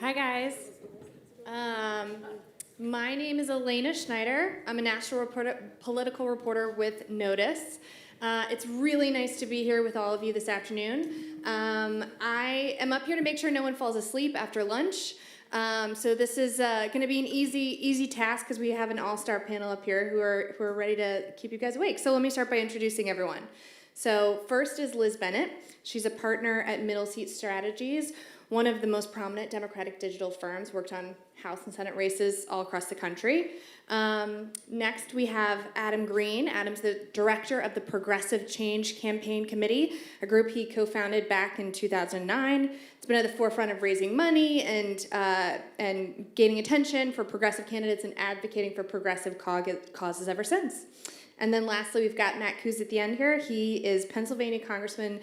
Hi, guys. My name is Elena Schneider. I'm a national political reporter with Notice. It's really nice to be here with all of you this afternoon. I am up here to make sure no one falls asleep after lunch. So this is going to be an easy task because we have an all-star panel up here who are ready to keep you guys awake. So let me start by introducing everyone. So first is Liz Bennett. She's a partner at Middle Seat Strategies, one of the most prominent Democratic digital firms, worked on House and Senate races all across the country. Next, we have Adam Green. Adam's the director of the Progressive Change Campaign Committee, a group he co-founded back in 2009. It's been at the forefront of raising money and gaining attention for progressive candidates and advocating for progressive causes ever since. And then lastly, we've got Matt Coos at the end here. He is Pennsylvania Congressman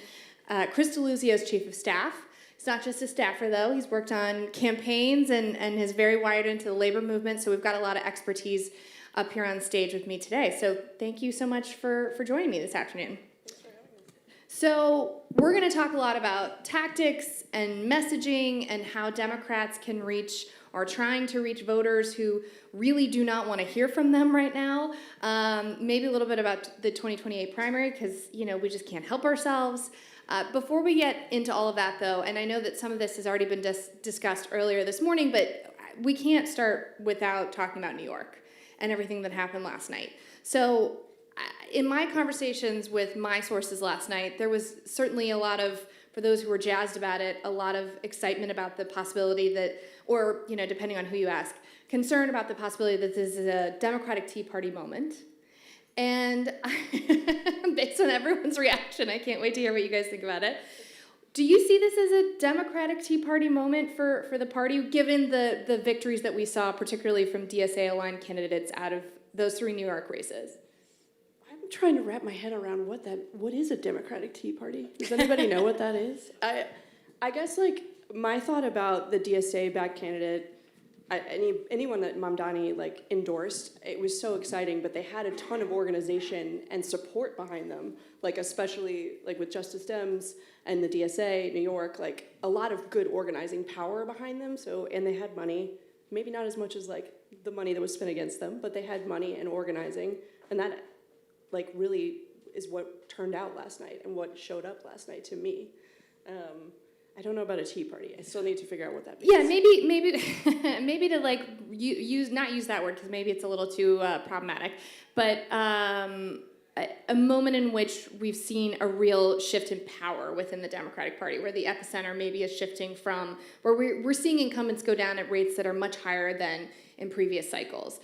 Chris DeLuzio's chief of staff. He's not just a staffer, though. He's worked on campaigns and is very wired into the labor movement, so we've got a lot of expertise up here on stage with me today. So thank you so much for joining me this afternoon. Thanks for having us. So we're going to talk a lot about tactics and messaging and how Democrats can reach or trying to reach voters who really do not want to hear from them right now. Maybe a little bit about the 2028 primary because, we just can't help ourselves. Before we get into all of that, though, and I know that some of this has already been discussed earlier this morning, but we can't start without talking about New York and everything that happened last night. So in my conversations with my sources last night, there was certainly a lot of, for those who were jazzed about it, a lot of excitement about the possibility that, or, depending on who you ask, concern about the possibility that this is a Democratic Tea Party moment. And based on everyone's reaction, I can't wait to hear what you guys think about it. Do you see this as a Democratic Tea Party moment for the party, given the victories that we saw, particularly from DSA-aligned candidates out of those 3 New York races? I'm trying to wrap my head around what is a Democratic Tea Party? Does anybody know what that is? I guess my thought about the DSA-backed candidate, anyone that Mamdani endorsed, it was so exciting, but they had a ton of organization and support behind them, especially with Justice Dems and the DSA, New York, a lot of good organizing power behind them. So, and they had money, maybe not as much as the money that was spent against them, but they had money and organizing, and that really is what turned out last night and what showed up last night to me. I don't know about a Tea Party. I still need to figure out what that means. Yeah, maybe to not use that word because maybe it's a little too problematic, but a moment in which we've seen a real shift in power within the Democratic Party, where the epicenter maybe is shifting from where we're seeing incumbents go down at rates that are much higher than in previous cycles.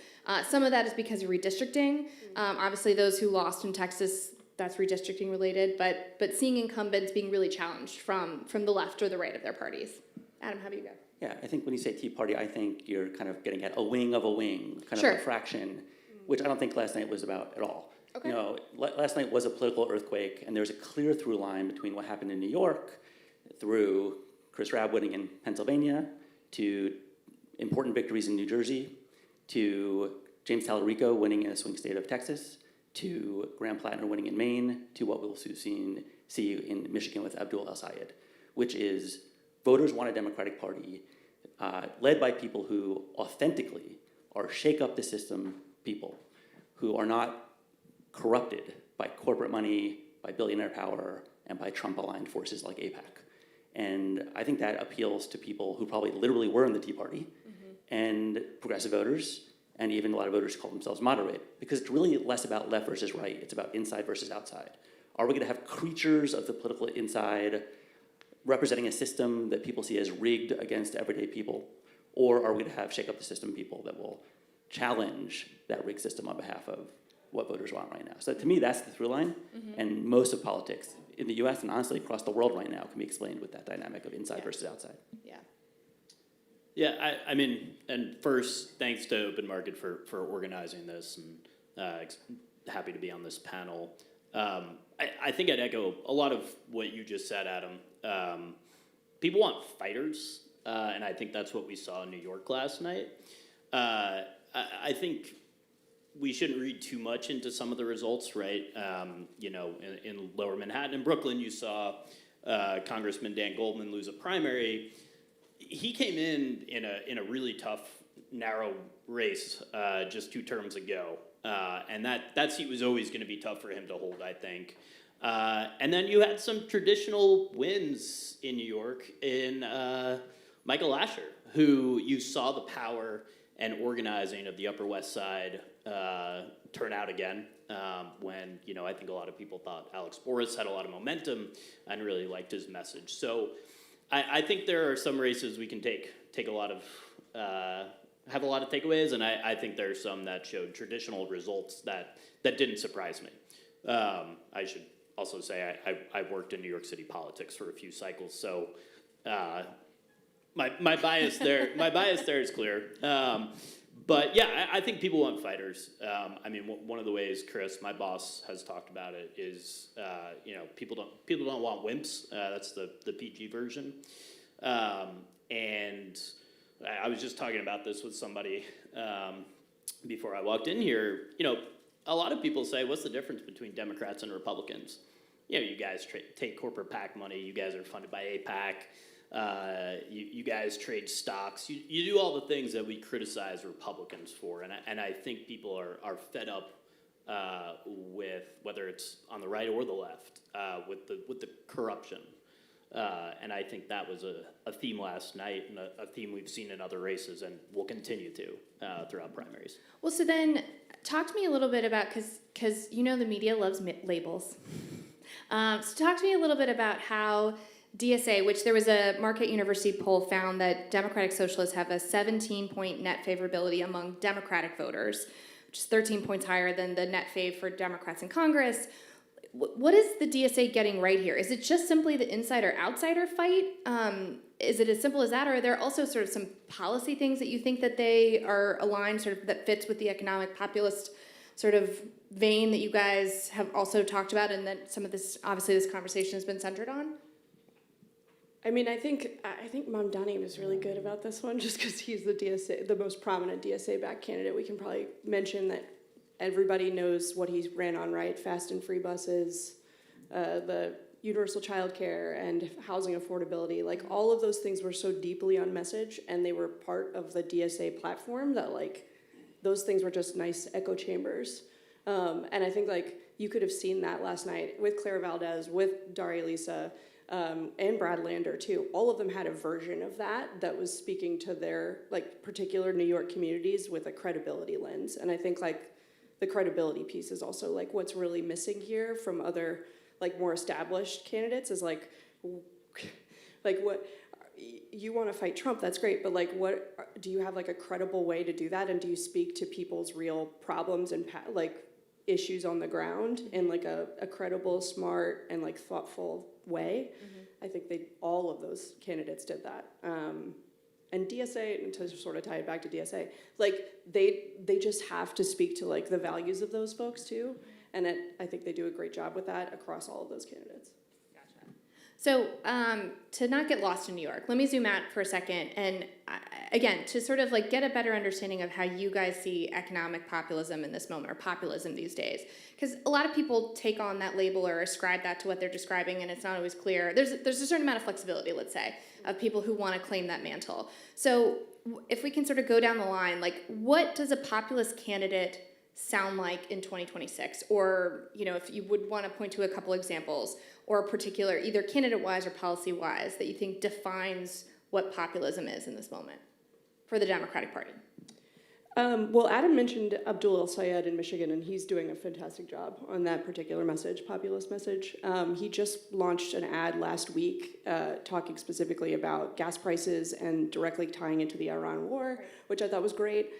Some of that is because of redistricting. Obviously, those who lost in Texas, that's redistricting related, but seeing incumbents being really challenged from the left or the right of their parties. Adam, how do you go? Yeah, I think when you say Tea Party, I think you're kind of getting at a wing of a wing, kind Sure. of a fraction, which I don't think last night was about at all. Okay. Last night was a political earthquake, and there's a clear through line between what happened in New York, through Chris Rabb winning in Pennsylvania, to important victories in New Jersey, to James Tallarico winning in a swing state of Texas, to Graham Plattner winning in Maine, to what we'll soon see in Michigan with Abdul El-Sayed, which is voters want a Democratic Party led by people who authentically are shake-up-the-system people, who are not corrupted by corporate money, by billionaire power, and by Trump-aligned forces like AIPAC. And I think that appeals to people who probably literally were in the Tea Party, and progressive voters, and even a lot of voters call themselves moderate, because it's really less about left versus right, it's about inside versus outside. Are we gonna have creatures of the political inside representing a system that people see as rigged against everyday people, or are we gonna have shake up the system people that will challenge that rigged system on behalf of what voters want right now? So to me, that's the through line, and most of politics in the US and honestly across the world right now can be explained with that dynamic of inside versus outside. Yeah. Yeah, I mean, and first, thanks to Open Market for organizing this, and happy to be on this panel. I think I'd echo a lot of what you just said, Adam. People want fighters, and I think that's what we saw in New York last night. I think we shouldn't read too much into some of the results, right? In Lower Manhattan and Brooklyn, you saw Congressman Dan Goldman lose a primary. he came in a really tough, narrow race just 2 terms ago, and that seat was always going to be tough for him to hold, I think. And then you had some traditional wins in New York in Michael Asher, who you saw the power and organizing of the Upper West Side turn out again when, I think a lot of people thought Alex Boris had a lot of momentum and really liked his message. So I think there are some races we can take a lot of, have a lot of takeaways, and I think there are some that showed traditional results that didn't surprise me. I should also say I've worked in New York City politics for a few cycles, so my bias there is clear. But yeah, I think people want fighters. One of the ways Chris, my boss, has talked about it is, people don't want wimps. That's the PG version. And I was just talking about this with somebody before I walked in here. A lot of people say, what's the difference between Democrats and Republicans? You guys take corporate PAC money. You guys are funded by AIPAC. You guys trade stocks. You do all the things that we criticize Republicans for, and I think people are fed up with, whether it's on the right or the left, with the corruption. And I think that was a theme last night, and a theme we've seen in other races, and will continue to throughout primaries. Well, so then talk to me a little bit about, because the media loves labels. So talk to me a little bit about how DSA, which there was a Marquette University poll found that Democratic Socialists have a 17-point net favorability among Democratic voters, which is 13 points higher than the net fav for Democrats in Congress. What is the DSA getting right here? Is it just simply the insider-outsider fight? Is it as simple as that, or are there also sort of some policy things that you think that they are aligned, sort of that fits with the economic populist sort of vein that you guys have also talked about, and that some of this, obviously, this conversation has been centered on? I think Mamdani was really good about this one, just because he's the most prominent DSA-backed candidate. We can probably mention that everybody knows what he ran on, right? Fast and free buses, the universal childcare, and housing affordability. Like, all of those things were so deeply on message, and they were part of the DSA platform that, those things were just nice echo chambers. And I think, you could have seen that last night with Claire Valdez, with Daria Lisa, and Brad Lander too. All of them had a version of that was speaking to their particular New York communities with a credibility lens. And I think the credibility piece is also what's really missing here from other more established candidates is what you want to fight Trump, that's great, but what do you have a credible way to do that, and do you speak to people's real problems and issues on the ground in a credible, smart, and thoughtful way? Mm-hmm. I think all of those candidates did that. And DSA, and to sort of tie it back to DSA, they just have to speak to the values of those folks too, and I think they do a great job with that across all of those candidates. So to not get lost in New York, let me zoom out for a second, and again, to sort of get a better understanding of how you guys see economic populism in this moment, or populism these days. Because a lot of people take on that label or ascribe that to what they're describing, and it's not always clear. There's a certain amount of flexibility, let's say, of people who want to claim that mantle. So if we can sort of go down the line, what does a populist candidate sound like in 2026? Or, if you would want to point to a couple examples, or a particular, either candidate-wise or policy-wise, that you think defines what populism is in this moment for the Democratic Party? Well, Adam mentioned Abdul El-Sayed in Michigan, and he's doing a fantastic job on that particular message, populist message. He just launched an ad last week talking specifically about gas prices and directly tying into the Iran war, which I thought was great.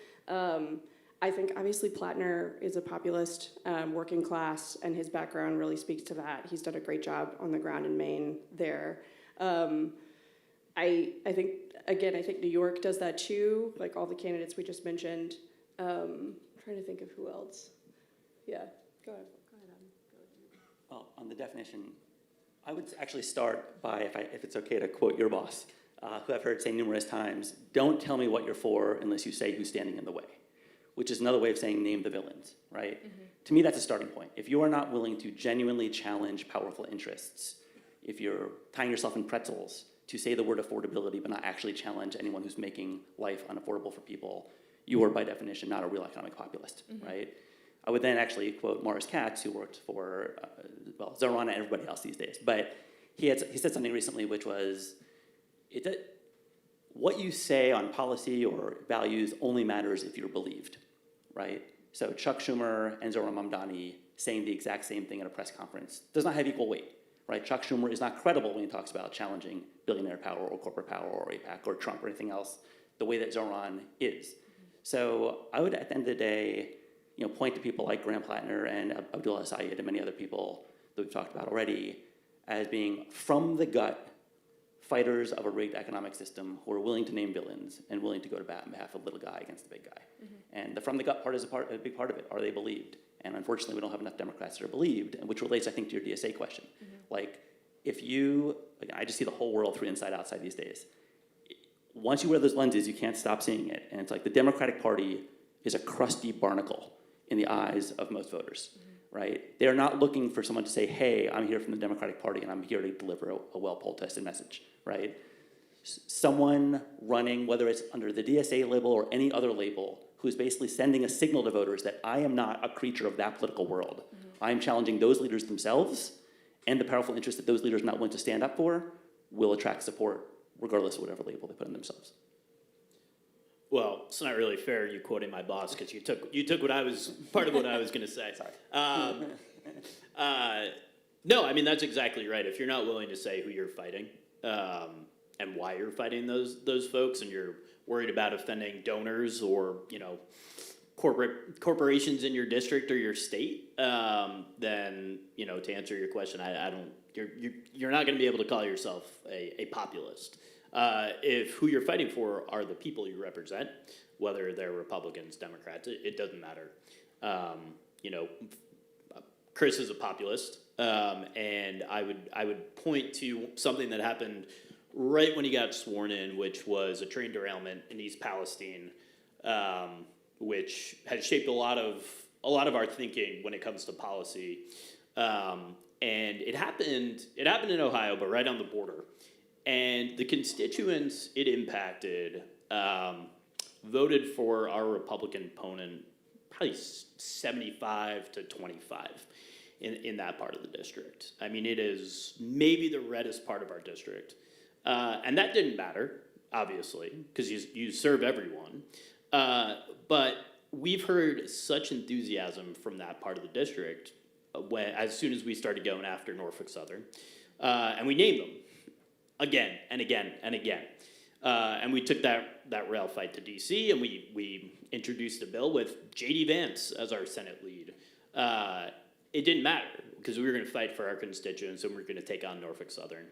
I think obviously Plattner is a populist, working class, and his background really speaks to that. He's done a great job on the ground in Maine there. I think New York does that too, all the candidates we just mentioned. I'm trying to think of who else. Yeah, go ahead. Well, on the definition, I would actually start by, if it's okay to quote your boss, who I've heard say numerous times, don't tell me what you're for unless you say who's standing in the way, which is another way of saying name the villains, right? Mm-hmm. To me, that's a starting point. If you are not willing to genuinely challenge powerful interests, if you're tying yourself in pretzels to say the word affordability but not actually challenge anyone who's making life unaffordable for people, you are by definition not a real economic populist, right? I would then actually quote Morris Katz, who worked for, Zoran and everybody else these days. But he said something recently which was, what you say on policy or values only matters if you're believed, right? So Chuck Schumer and Zoran Mamdani saying the exact same thing at a press conference does not have equal weight, right? Chuck Schumer is not credible when he talks about challenging billionaire power or corporate power or AIPAC or Trump or anything else the way that Zoran is. So I would, at the end of the day, point to people like Graham Plattner and Abdullah Syed and many other people that we've talked about already as being from the gut fighters of a rigged economic system who are willing to name villains and willing to go to bat on behalf of the little guy against the big guy. And the from the gut part is a big part of it. Are they believed? And unfortunately, we don't have enough Democrats that are believed, and which relates, I think, to your DSA question. Like, if you, again, I just see the whole world through inside outside these days. Once you wear those lenses, you can't stop seeing it. And it's like the Democratic Party is a crusty barnacle in the eyes of most voters, right? They're not looking for someone to say, hey, I'm here from the Democratic Party and I'm here to deliver a well-poll tested message, right? Someone running, whether it's under the DSA label or any other label, who's basically sending a signal to voters that I am not a creature of that political world. I am challenging those leaders themselves and the powerful interests that those leaders are not willing to stand up for will attract support regardless of whatever label they put on themselves. Well, it's not really fair you quoting my boss because you took what I was part of what I was going to say. Sorry. No, I mean that's exactly right. If you're not willing to say who you're fighting and why you're fighting those folks, and you're worried about offending donors or corporations in your district or your state, then to answer your question, I don't. You're not going to be able to call yourself a populist. If who you're fighting for are the people you represent, whether they're Republicans, Democrats, it doesn't matter. Chris is a populist, and I would point to something that happened right when he got sworn in, which was a train derailment in East Palestine, which has shaped a lot of our thinking when it comes to policy. And it happened in Ohio, but right on the border. And the constituents it impacted voted for our Republican opponent probably 75 to 25 in that part of the district. I mean, it is maybe the reddest part of our district. And that didn't matter, obviously, because you serve everyone. But we've heard such enthusiasm from that part of the district as soon as we started going after Norfolk Southern. And we named them. Again and again and again. And we took that rail fight to D.C., and we introduced a bill with J.D. Vance as our Senate lead. It didn't matter, because we were going to fight for our constituents, and we were going to take on Norfolk Southern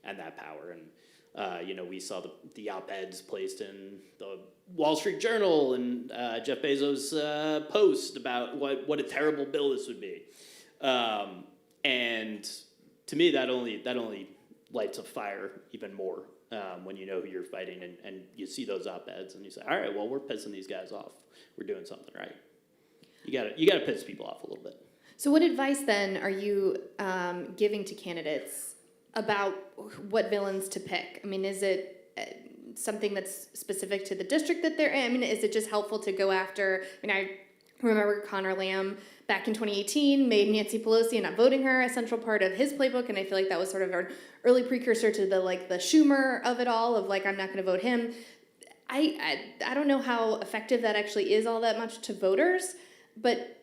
and that power. And, we saw the op-eds placed in the Wall Street Journal and Jeff Bezos' post about what a terrible bill this would be. And to me, that only lights a fire even more when you know who you're fighting and you see those op-eds and you say, all right, well, we're pissing these guys off. We're doing something right. You gotta piss people off a little bit. So what advice then are you giving to candidates about what villains to pick? I mean, is it something that's specific to the district that they're in? I mean, is it just helpful to go after, I remember Connor Lamb back in 2018 made Nancy Pelosi and not voting her a central part of his playbook, and I feel like that was sort of an early precursor to the Schumer of it all, of I'm not going to vote him. I don't know how effective that actually is all that much to voters, but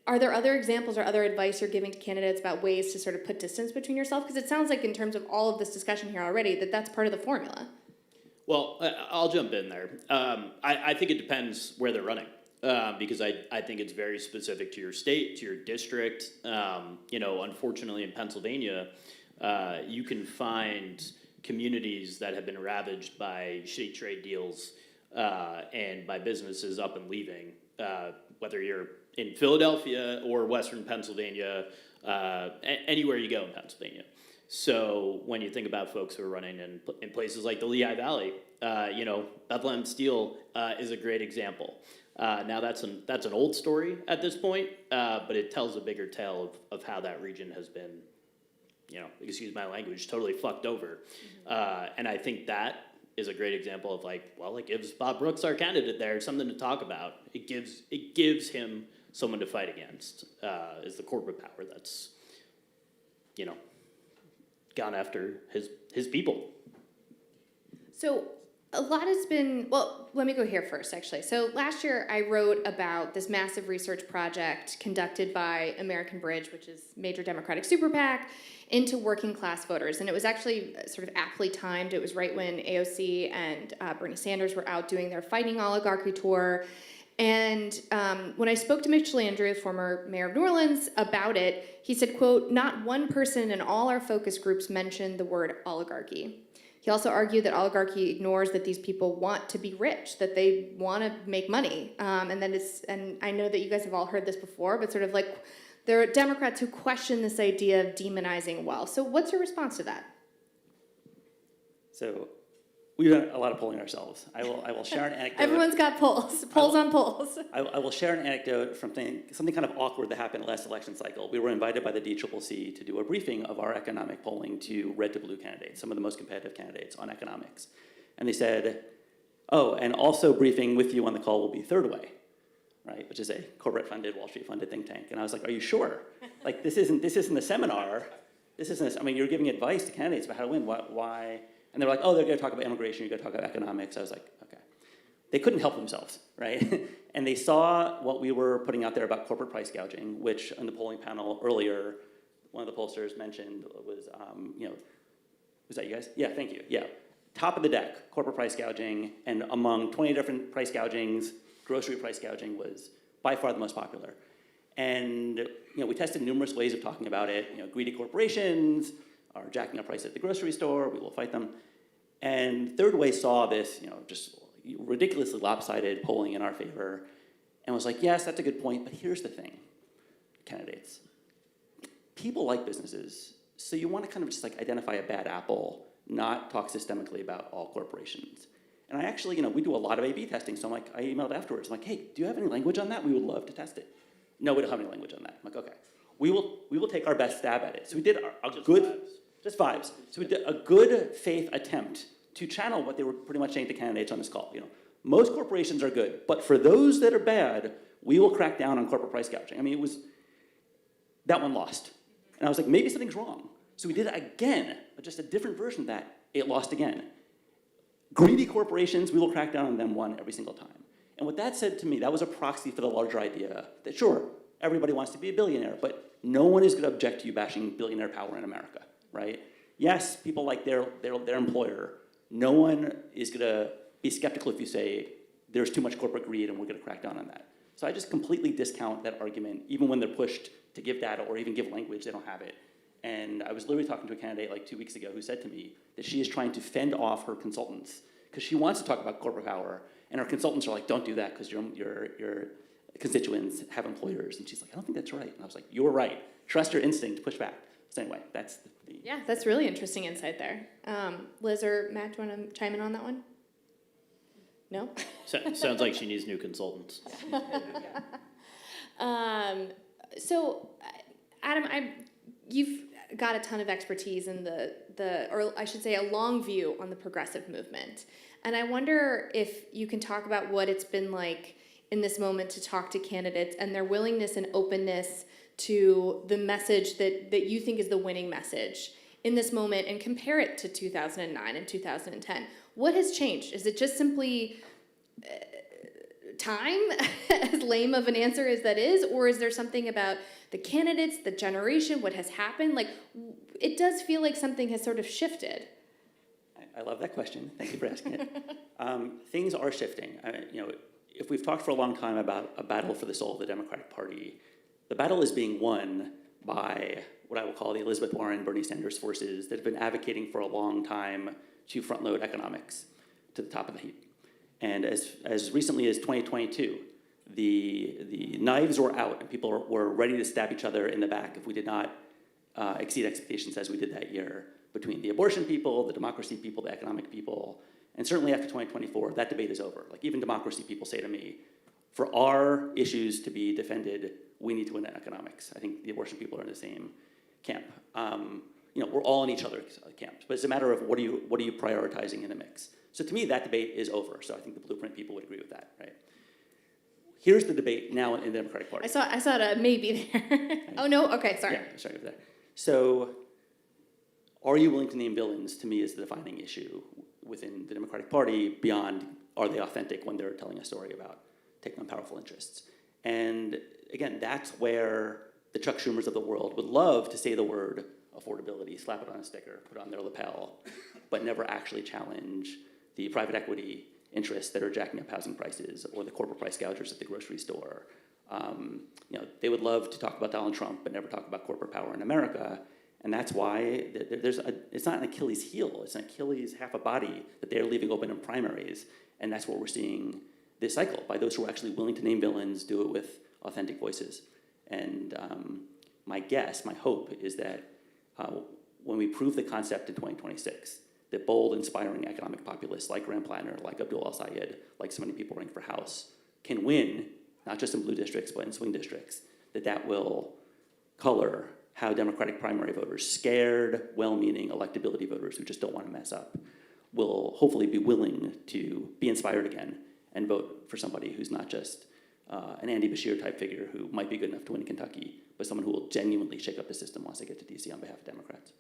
are there other examples or other advice you're giving to candidates about ways to sort of put distance between yourself? Because it sounds like in terms of all of this discussion here already that's part of the formula. Well, I'll jump in there. I think it depends where they're running. Because I think it's very specific to your state, to your district. Unfortunately in Pennsylvania, you can find communities that have been ravaged by shitty trade deals and by businesses up and leaving, whether you're in Philadelphia or Western Pennsylvania, anywhere you go in Pennsylvania. So when you think about folks who are running in places like the Lehigh Valley, Bethlehem Steel is a great example. Now that's an old story at this point, but it tells a bigger tale of how that region has been excuse my language, totally fucked over. And I think that is a great example of like, well, it gives Bob Brooks, our candidate there, something to talk about. It gives him someone to fight against, is the corporate power that's, gone after his people. So a lot has been, well, let me go here first, actually. So last year I wrote about this massive research project conducted by American Bridge, which is major Democratic super PAC, into working class voters. And it was actually sort of aptly timed. It was right when AOC and Bernie Sanders were out doing their Fighting Oligarchy tour. And when I spoke to Mitch Landrieu, former mayor of New Orleans, about it, he said, quote, "Not one person in all our focus groups mentioned the word oligarchy." He also argued that oligarchy ignores that these people want to be rich, that they want to make money. And I know that you guys have all heard this before, but sort of like there are Democrats who question this idea of demonizing wealth. So what's your response to that? So we've done a lot of polling ourselves. I will share an anecdote. Everyone's got polls on polls. I will share an anecdote from something kind of awkward that happened last election cycle. We were invited by the DCCC to do a briefing of our economic polling to red to blue candidates, some of the most competitive candidates on economics. And they said, oh, and also briefing with you on the call will be Third Way, right, which is a corporate-funded, Wall Street-funded think tank. And I was like, are you sure? Like, this isn't a seminar. You're giving advice to candidates about how to win. Why? And they were like, oh, they're going to talk about immigration, you're going to talk about economics. I was like, okay. They couldn't help themselves, right? And they saw what we were putting out there about corporate price gouging, which in the polling panel earlier, one of the pollsters mentioned was, was that you guys? Yeah, thank you, yeah. Top of the deck, corporate price gouging, and among 20 different price gougings, grocery price gouging was by far the most popular. And we tested numerous ways of talking about it, greedy corporations, are jacking up prices at the grocery store, we will fight them. And Third Way saw this, just ridiculously lopsided polling in our favor and was like, yes, that's a good point, but here's the thing, candidates. People like businesses, so you want to kind of just like identify a bad apple, not talk systemically about all corporations. And I actually, we do a lot of A/B testing, so I emailed afterwards, I'm like, hey, do you have any language on that? We would love to test it. No, we don't have any language on that. I'm like, okay. We will take our best stab at it. So we did just vibes. So we did a good faith attempt to channel what they were pretty much saying to candidates on this call. Most corporations are good, but for those that are bad, we will crack down on corporate price gouging. That one lost. And I was like, maybe something's wrong. So we did it again, but just a different version of that. It lost again. Greedy corporations, we will crack down on them one every single time. And what that said to me, that was a proxy for the larger idea that sure, everybody wants to be a billionaire, but no one is going to object to you bashing billionaire power in America, right? Yes, people like their employer. No one is going to be skeptical if you say there's too much corporate greed and we're going to crack down on that. So I just completely discount that argument, even when they're pushed to give data or even give language, they don't have it. And I was literally talking to a candidate like 2 weeks ago who said to me that she is trying to fend off her consultants because she wants to talk about corporate power, and her consultants are like, don't do that because your constituents have employers. And she's like, I don't think that's right. And I was like, you're right. Trust your instinct, push back. So anyway, that's the... Yeah, that's really interesting insight there. Liz or Matt, do you want to chime in on that one? No? Sounds like she needs new consultants. So, Adam, you've got a ton of expertise in or I should say a long view on the progressive movement. And I wonder if you can talk about what it's been like in this moment to talk to candidates and their willingness and openness to the message that you think is the winning message in this moment and compare it to 2009 and 2010. What has changed? Is it just simply time, as lame of an answer as that is, or is there something about the candidates, the generation, what has happened? Like, it does feel like something has sort of shifted. I love that question. Thank you for asking it. Things are shifting. If we've talked for a long time about a battle for the soul of the Democratic Party, the battle is being won by what I will call the Elizabeth Warren, Bernie Sanders forces that have been advocating for a long time to front-load economics to the top of the heap. And as recently as 2022, the knives were out and people were ready to stab each other in the back if we did not exceed expectations as we did that year between the abortion people, the democracy people, the economic people. And certainly after 2024, that debate is over. Like even democracy people say to me, for our issues to be defended, we need to win in economics. I think the abortion people are in the same camp. we're all in each other's camps, but it's a matter of what are you prioritizing in the mix. So to me, that debate is over. So I think the Blueprint people would agree with that, right? Here's the debate now in the Democratic Party. I saw a maybe there. Oh no, okay, sorry. Yeah, sorry for that. So, are you willing to name villains? To me, is the defining issue within the Democratic Party. Beyond, are they authentic when they're telling a story about taking on powerful interests? And again, that's where the Chuck Schumers of the world would love to say the word affordability, slap it on a sticker, put it on their lapel, but never actually challenge the private equity interests that are jacking up housing prices or the corporate price gougers at the grocery store. They would love to talk about Donald Trump, but never talk about corporate power in America. And that's why it's not an Achilles heel, it's an Achilles half a body that they're leaving open in primaries. And that's what we're seeing this cycle, by those who are actually willing to name villains, do it with authentic voices. And my hope is that when we prove the concept in 2026, that bold, inspiring economic populists like Graham Plattner, like Abdul El-Sayed, like so many people running for House, can win, not just in blue districts, but in swing districts, that will color how Democratic primary voters, scared, well-meaning electability voters who just don't want to mess up, will hopefully be willing to be inspired again and vote for somebody who's not just an Andy Beshear type figure who might be good enough to win Kentucky, but someone who will genuinely shake up the system once they get to DC on behalf of Democrats.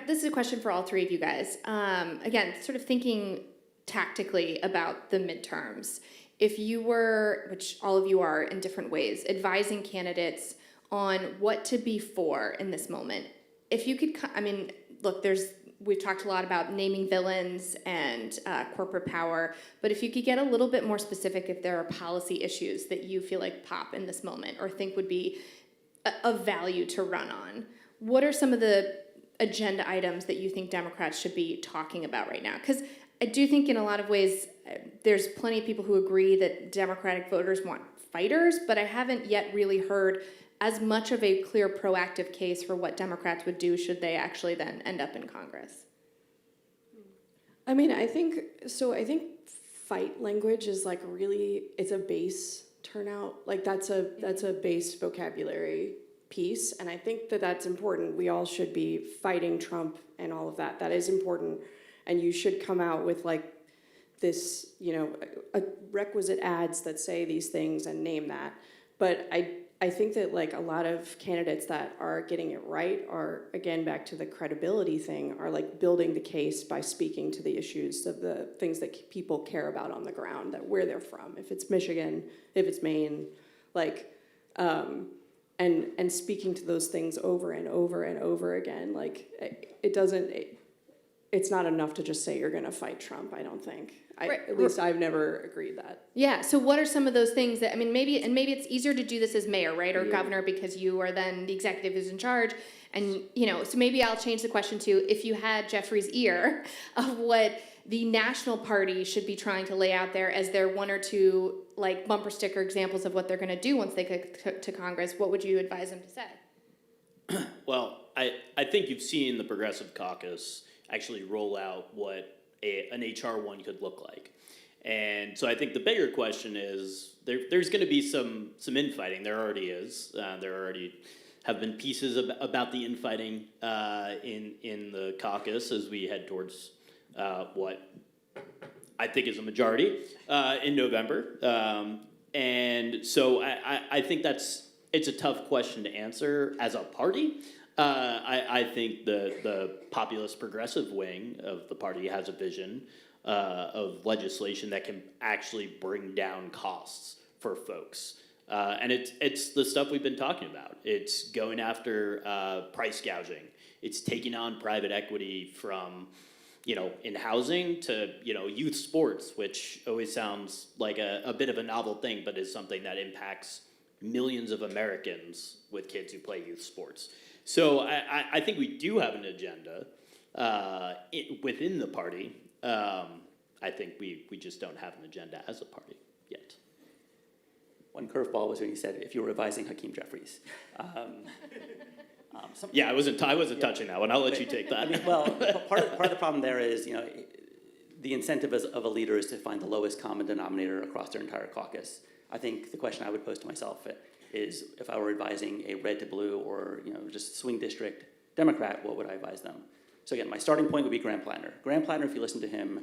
This is a question for all three of you guys. Again, sort of thinking tactically about the midterms. If you were, which all of you are in different ways, advising candidates on what to be for in this moment, if you could, look, we've talked a lot about naming villains and corporate power, but if you could get a little bit more specific, if there are policy issues that you feel like pop in this moment or think would be of value to run on, what are some of the agenda items that you think Democrats should be talking about right now? Because I do think in a lot of ways there's plenty of people who agree that Democratic voters want fighters, but I haven't yet really heard as much of a clear proactive case for what Democrats would do should they actually then end up in Congress. I think fight language is like really, it's a base turnout. Like that's a base vocabulary piece, and I think that's important. We all should be fighting Trump and all of that. That is important, and you should come out with like this, a requisite ads that say these things and name that. But I think that like a lot of candidates that are getting it right are, again, back to the credibility thing, are like building the case by speaking to the issues of the things that people care about on the ground, that where they're from. If it's Michigan, if it's Maine, like, and speaking to those things over and over and over again. Like it's not enough to just say you're going to fight Trump, I don't think. At least I've never agreed that. Yeah, so what are some of those things that, maybe it's easier to do this as mayor, right, or governor, because you are then the executive who's in charge, and, so maybe I'll change the question to, if you had Jeffrey's ear of what the national party should be trying to lay out there as their one or two, like, bumper sticker examples of what they're going to do once they get to Congress, what would you advise them to say? Well, I think you've seen the Progressive Caucus actually roll out what an HR 1 could look like. And so I think the bigger question is, there's going to be some infighting. There already is. There already have been pieces about the infighting in the caucus as we head towards what I think is a majority in November. And so I think it's a tough question to answer as a party. I think the populist progressive wing of the party has a vision of legislation that can actually bring down costs for folks. And it's the stuff we've been talking about. It's going after price gouging. It's taking on private equity from, in housing to, youth sports, which always sounds like a bit of a novel thing, but is something that impacts millions of Americans with kids who play youth sports. So I think we do have an agenda within the party. I think we just don't have an agenda as a party yet. One curveball was when you said, if you were advising Hakeem Jeffries. Yeah, I wasn't touching that one. I'll let you take that. Part of the problem there is, the incentive of a leader is to find the lowest common denominator across their entire caucus. I think the question I would pose to myself is, if I were advising a red to blue or just swing district Democrat, what would I advise them? So again, my starting point would be Graham Plattner. Graham Plattner, if you listen to him,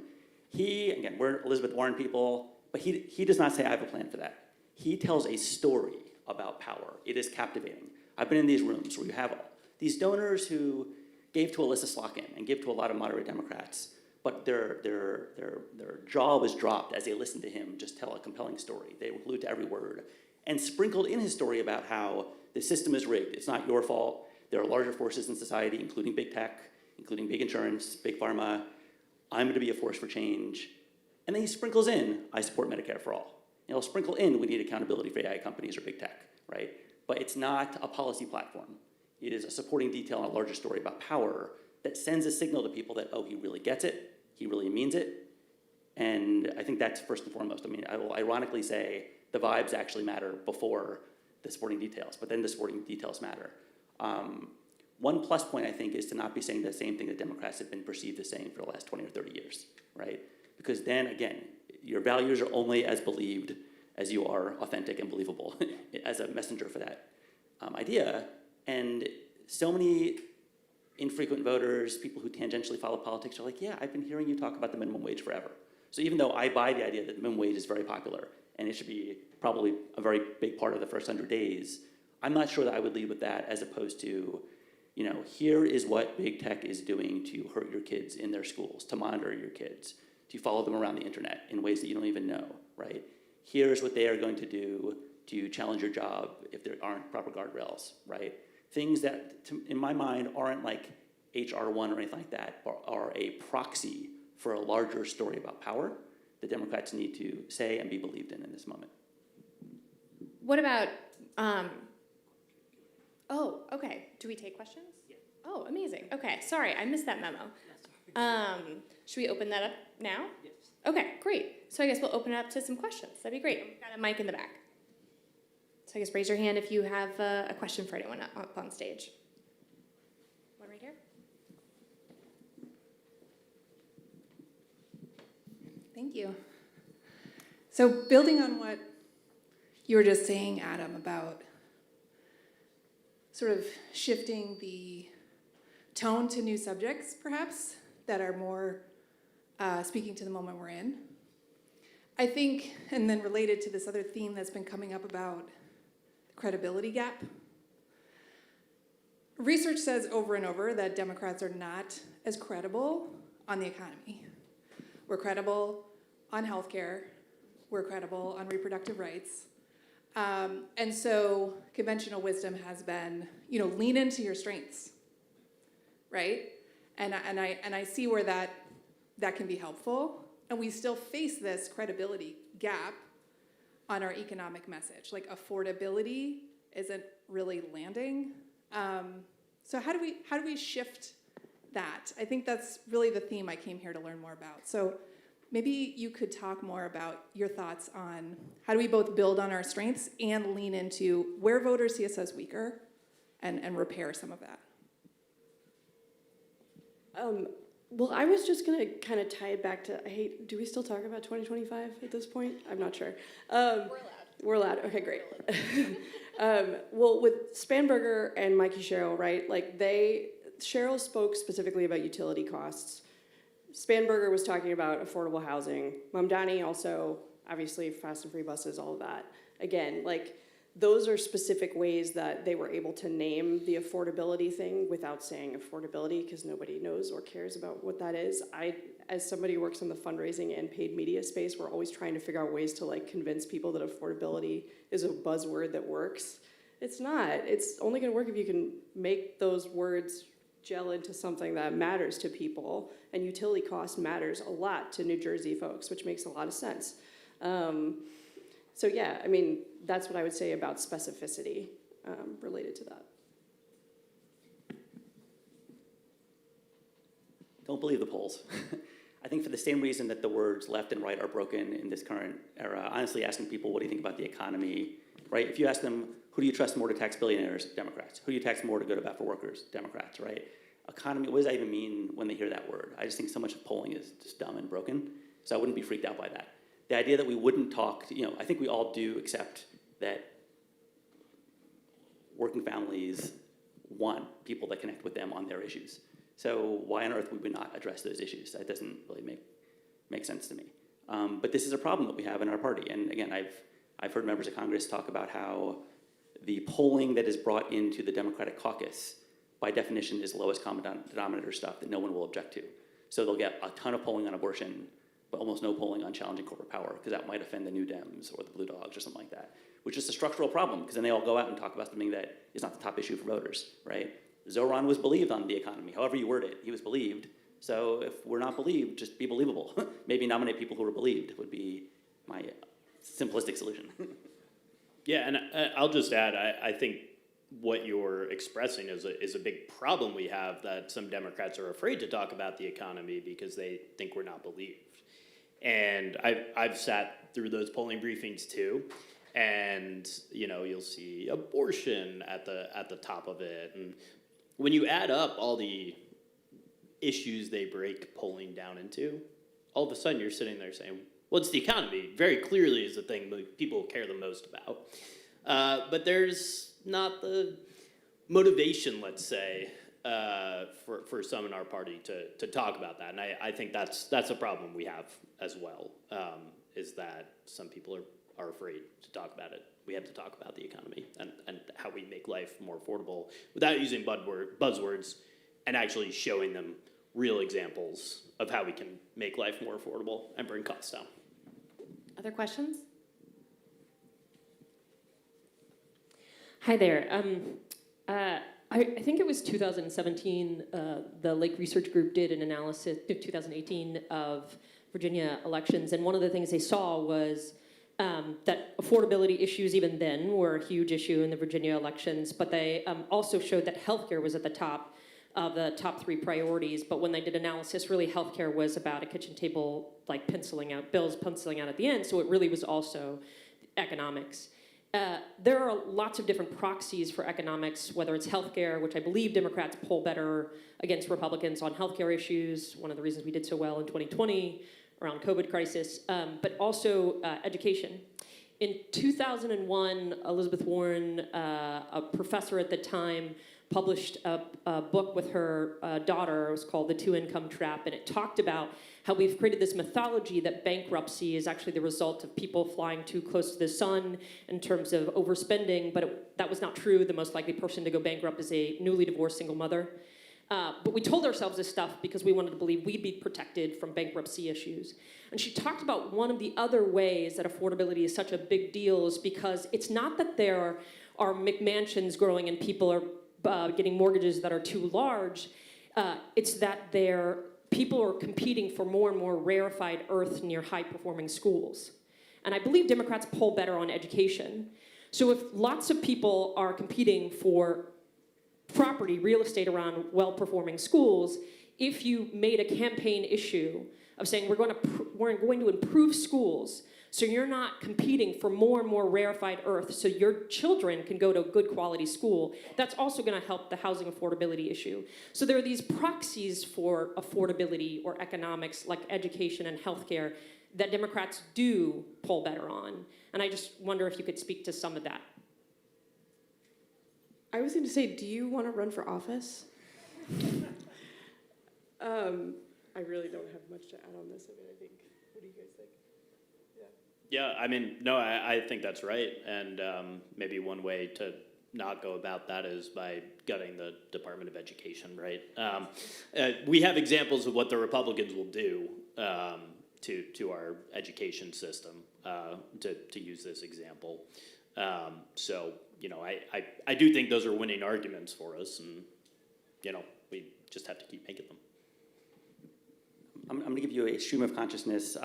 again, we're Elizabeth Warren people, but he does not say, I have a plan for that. He tells a story about power. It is captivating. I've been in these rooms where you have these donors who gave to Alyssa Slotkin and give to a lot of moderate Democrats, but their jaw was dropped as they listened to him just tell a compelling story. They were glued to every word, and sprinkled in his story about how the system is rigged. It's not your fault. There are larger forces in society, including big tech, including big insurance, big pharma. I'm going to be a force for change. And then he sprinkles in, I support Medicare for all. And he'll sprinkle in, we need accountability for AI companies or big tech, right? But it's not a policy platform. It is a supporting detail on a larger story about power that sends a signal to people that, oh, he really gets it, he really means it. And I think that's first and foremost. I mean, I will ironically say the vibes actually matter before the supporting details, but then the supporting details matter. One plus point, I think, is to not be saying the same thing that Democrats have been perceived as saying for the last 20 or 30 years, right? Because then, again, your values are only as believed as you are authentic and believable as a messenger for that idea. And so many infrequent voters, people who tangentially follow politics are like, yeah, I've been hearing you talk about the minimum wage forever. So even though I buy the idea that the minimum wage is very popular and it should be probably a very big part of the first 100 days, I'm not sure that I would lead with that as opposed to, you know, here is what big tech is doing to hurt your kids in their schools, to monitor your kids, to follow them around the internet in ways that you don't even know, right? Here's what they are going to do to challenge your job if there aren't proper guardrails, right? Things that, in my mind, aren't like HR1 or anything like that, but are a proxy for a larger story about power that Democrats need to say and be believed in this moment. What about, oh, okay. Do we take questions? Yeah. Oh, amazing. Okay, sorry, I missed that memo. Should we open that up now? Yes. Okay, great. So I guess we'll open it up to some questions. That'd be great. We've got a mic in the back. So I guess raise your hand if you have a question for anyone up on stage. One right here. Thank you. So building on what you were just saying, Adam, about sort of shifting the tone to new subjects, perhaps, that are more speaking to the moment we're in. I think, and then related to this other theme that's been coming up about the credibility gap. Research says over and over that Democrats are not as credible on the economy. We're credible on healthcare. We're credible on reproductive rights. And so conventional wisdom has been, lean into your strengths, right? And I see where that can be helpful. And we still face this credibility gap on our economic message. Like affordability isn't really landing. So how do we shift that? I think that's really the theme I came here to learn more about. So maybe you could talk more about your thoughts on how do we both build on our strengths and lean into where voters see us as weaker and repair some of that. Well, I was just gonna kind of tie it back to, do we still talk about 2025 at this point? I'm not sure. We're allowed, okay, great. Well, with Spanberger and Mikey Sherrill, right, Sherrill spoke specifically about utility costs. Spanberger was talking about affordable housing. Mamdani also, obviously, fast and free buses, all of that. Again, those are specific ways that they were able to name the affordability thing without saying affordability, because nobody knows or cares about what that is. As somebody who works in the fundraising and paid media space, we're always trying to figure out ways to convince people that affordability is a buzzword that works. It's not. It's only going to work if you can make those words gel into something that matters to people, and utility cost matters a lot to New Jersey folks, which makes a lot of sense. So yeah, I mean, that's what I would say about specificity related to that. Don't believe the polls. I think for the same reason that the words left and right are broken in this current era, honestly asking people, what do you think about the economy, right? If you ask them, who do you trust more to tax billionaires? Democrats. Who do you tax more to go to bat for workers? Democrats, right? Economy, what does that even mean when they hear that word? I just think so much of polling is just dumb and broken, so I wouldn't be freaked out by that. The idea that we wouldn't talk, I think we all do accept that working families want people that connect with them on their issues. So why on earth would we not address those issues? That doesn't really make sense to me. But this is a problem that we have in our party. And again, I've heard members of Congress talk about how the polling that is brought into the Democratic caucus, by definition, is lowest common denominator stuff that no one will object to. So they'll get a ton of polling on abortion, but almost no polling on challenging corporate power, because that might offend the New Dems or the Blue Dogs or something like that, which is a structural problem, because then they all go out and talk about something that is not the top issue for voters, right? Zoran was believed on the economy. However you word it, he was believed. So if we're not believed, just be believable. Maybe nominate people who are believed would be my simplistic solution. Yeah, and I'll just add, I think what you're expressing is a big problem we have, that some Democrats are afraid to talk about the economy because they think we're not believed. And I've sat through those polling briefings too, and you'll see abortion at the top of it. And when you add up all the issues they break polling down into, all of a sudden you're sitting there saying, well, it's the economy. Very clearly is the thing that people care the most about. But there's not the motivation, let's say, for some in our party to talk about that. And I think that's a problem we have as well, is that some people are afraid to talk about it. We have to talk about the economy and how we make life more affordable without using buzzwords and actually showing them real examples of how we can make life more affordable and bring costs down. Other questions? Hi there. I think it was 2017, the Lake Research Group did an analysis, 2018, of Virginia elections, and one of the things they saw was that affordability issues even then were a huge issue in the Virginia elections, but they also showed that healthcare was at the top of the top 3 priorities. But when they did analysis, really healthcare was about a kitchen table, like bills penciling out at the end, so it really was also economics. There are lots of different proxies for economics, whether it's healthcare, which I believe Democrats poll better against Republicans on healthcare issues, one of the reasons we did so well in 2020 around COVID crisis, but also education. In 2001, Elizabeth Warren, a professor at the time, published a book with her daughter. It was called The Two-Income Trap, and it talked about how we've created this mythology that bankruptcy is actually the result of people flying too close to the sun in terms of overspending, but that was not true. The most likely person to go bankrupt is a newly divorced single mother. But we told ourselves this stuff because we wanted to believe we'd be protected from bankruptcy issues. And she talked about one of the other ways that affordability is such a big deal is because it's not that there are McMansions growing and people are getting mortgages that are too large. It's that people are competing for more and more rarefied earth near high-performing schools. And I believe Democrats poll better on education. So if lots of people are competing for property, real estate around well-performing schools, if you made a campaign issue of saying we're going to improve schools so you're not competing for more and more rarefied earth so your children can go to a good quality school, that's also going to help the housing affordability issue. So there are these proxies for affordability or economics like education and healthcare that Democrats do poll better on. And I just wonder if you could speak to some of that. I was going to say, do you want to run for office? I really don't have much to add on this. I mean, I think, what do you guys think? Yeah, I mean, no, I think that's right. And maybe one way to not go about that is by gutting the Department of Education, right? We have examples of what the Republicans will do to our education system, to use this example. So, I do think those are winning arguments for us, and, we just have to keep making them. I'm going to give you a stream of consciousness,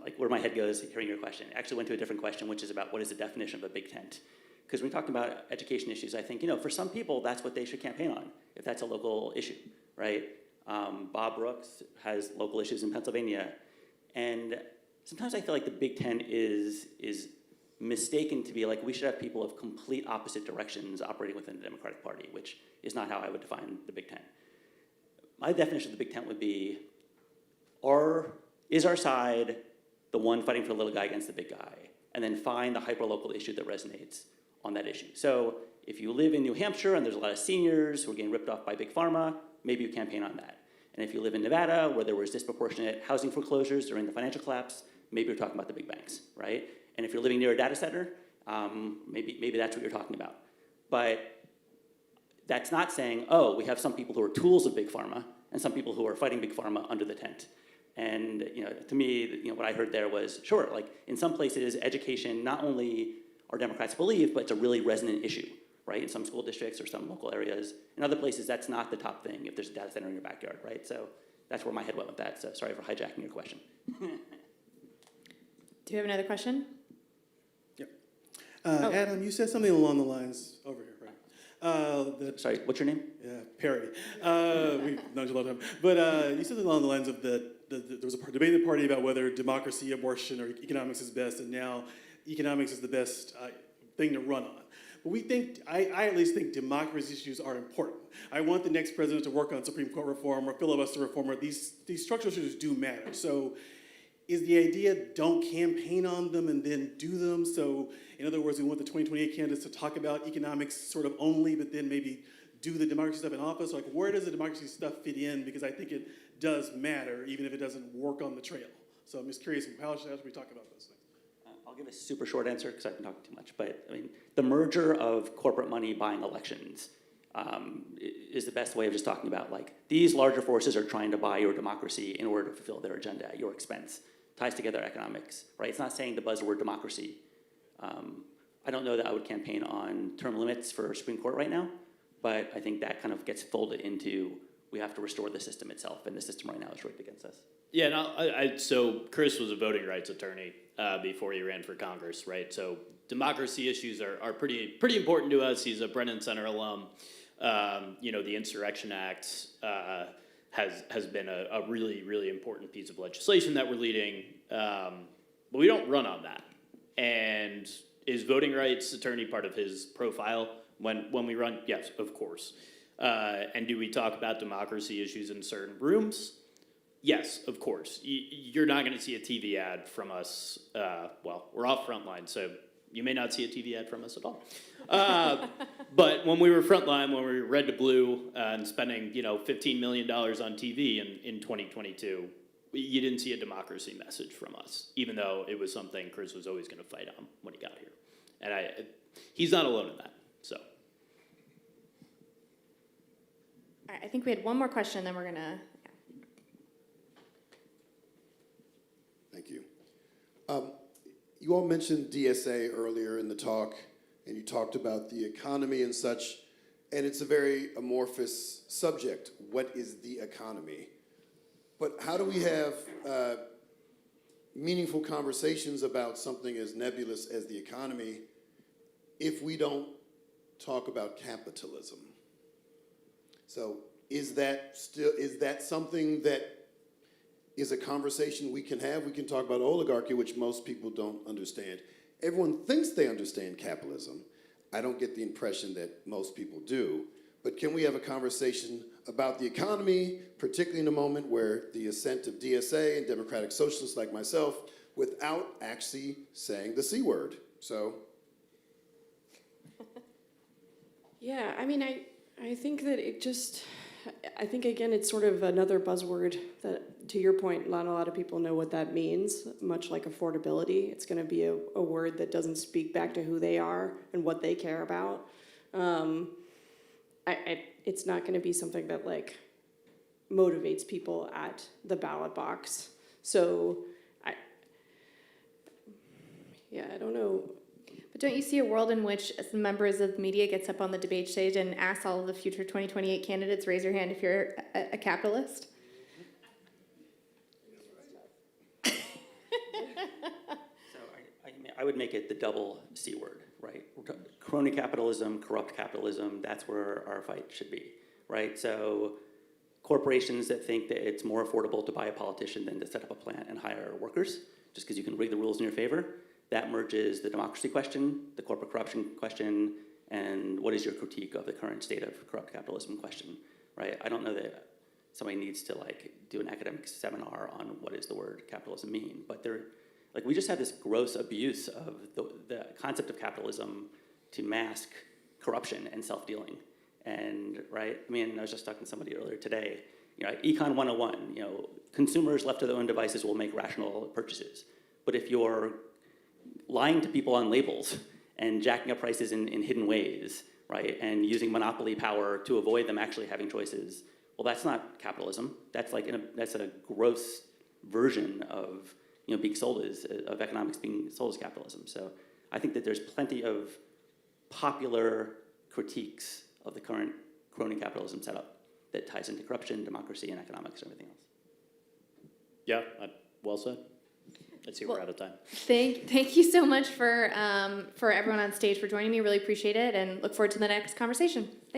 like where my head goes hearing your question. I actually went to a different question, which is about what is the definition of a big tent? Because when we talk about education issues, I think, for some people, that's what they should campaign on, if that's a local issue, right? Bob Brooks has local issues in Pennsylvania. And sometimes I feel like the Big Tent is mistaken to be like we should have people of complete opposite directions operating within the Democratic Party, which is not how I would define the Big Tent. My definition of the Big Tent would be, is our side the one fighting for the little guy against the big guy? And then find the hyper-local issue that resonates on that issue. So if you live in New Hampshire and there's a lot of seniors who are getting ripped off by Big Pharma, maybe you campaign on that. And if you live in Nevada, where there was disproportionate housing foreclosures during the financial collapse, maybe you're talking about the big banks, right? And if you're living near a data center, maybe that's what you're talking about. But that's not saying, oh, we have some people who are tools of Big Pharma and some people who are fighting Big Pharma under the tent. And to me, what I heard there was, sure, like in some places, education not only are Democrats believe, but it's a really resonant issue, right? In some school districts or some local areas. In other places, that's not the top thing if there's a data center in your backyard, right? So that's where my head went with that. So sorry for hijacking your question. Do you have another question? Adam, you said something along the lines over here, right? Sorry, what's your name? Yeah, Perry. We've known you a long time. But you said something along the lines of there was a debate in the party about whether democracy, abortion, or economics is best, and now economics is the best thing to run on. But we think, I at least think democracy issues are important. I want the next president to work on Supreme Court reform or filibuster reform, or these structural issues do matter. So is the idea don't campaign on them and then do them? So in other words, we want the 2028 candidates to talk about economics sort of only, but then maybe do the democracy stuff in office? Like, where does the democracy stuff fit in? Because I think it does matter, even if it doesn't work on the trail. So I'm just curious, how should we talk about those things? I'll give a super short answer because I've been talking too much. But I mean, the merger of corporate money buying elections is the best way of just talking about, like, these larger forces are trying to buy your democracy in order to fulfill their agenda at your expense. Ties together economics, right? It's not saying the buzzword democracy. I don't know that I would campaign on term limits for Supreme Court right now, but I think that kind of gets folded into we have to restore the system itself, and the system right now is rigged against us. Yeah, no, so Chris was a voting rights attorney before he ran for Congress, right? So democracy issues are pretty important to us. He's a Brennan Center alum. The Insurrection Act has been a really, really important piece of legislation that we're leading, but we don't run on that. And is voting rights attorney part of his profile when we run? Yes, of course. And do we talk about democracy issues in certain rooms? Yes, of course. You're not going to see a TV ad from us. We're off Frontline, so you may not see a TV ad from us at all. But when we were Frontline, when we were red to blue and spending $15 million on TV in 2022, you didn't see a democracy message from us, even though it was something Chris was always going to fight on when he got here. And he's not alone in that. So. All right, I think we had one more question, then we're gonna. Thank you. You all mentioned DSA earlier in the talk, and you talked about the economy and such, and it's a very amorphous subject. What is the economy? But how do we have meaningful conversations about something as nebulous as the economy if we don't talk about capitalism? So is that something that is a conversation we can have? We can talk about oligarchy, which most people don't understand. Everyone thinks they understand capitalism. I don't get the impression that most people do. But can we have a conversation about the economy, particularly in a moment where the ascent of DSA and democratic socialists like myself, without actually saying the C word? So. Yeah, I mean, I think that I think, again, it's sort of another buzzword that, to your point, not a lot of people know what that means, much like affordability. It's going to be a word that doesn't speak back to who they are and what they care about. It's not going to be something that, like, motivates people at the ballot box. So, I don't know. But don't you see a world in which members of the media gets up on the debate stage and asks all of the future 2028 candidates, raise your hand if you're a capitalist? So I would make it the double C word, right? Crony capitalism, corrupt capitalism, that's where our fight should be, right? So corporations that think that it's more affordable to buy a politician than to set up a plant and hire workers, just because you can rig the rules in your favor, that merges the democracy question, the corporate corruption question, and what is your critique of the current state of corrupt capitalism question, right? I don't know that somebody needs to do an academic seminar on what does the word capitalism mean, but we just have this gross abuse of the concept of capitalism to mask corruption and self-dealing. And, right, I mean, I was just talking to somebody earlier today, Econ 101, consumers left to their own devices will make rational purchases. But if you're lying to people on labels and jacking up prices in hidden ways, right, and using monopoly power to avoid them actually having choices, well, that's not capitalism. That's like that's a gross version of being sold of economics being sold as capitalism. So I think that there's plenty of popular critiques of the current crony capitalism setup that ties into corruption, democracy, and economics and everything else. Yeah, well said. I see we're out of time. Thank you so much for everyone on stage for joining me. Really appreciate it and look forward to the next conversation.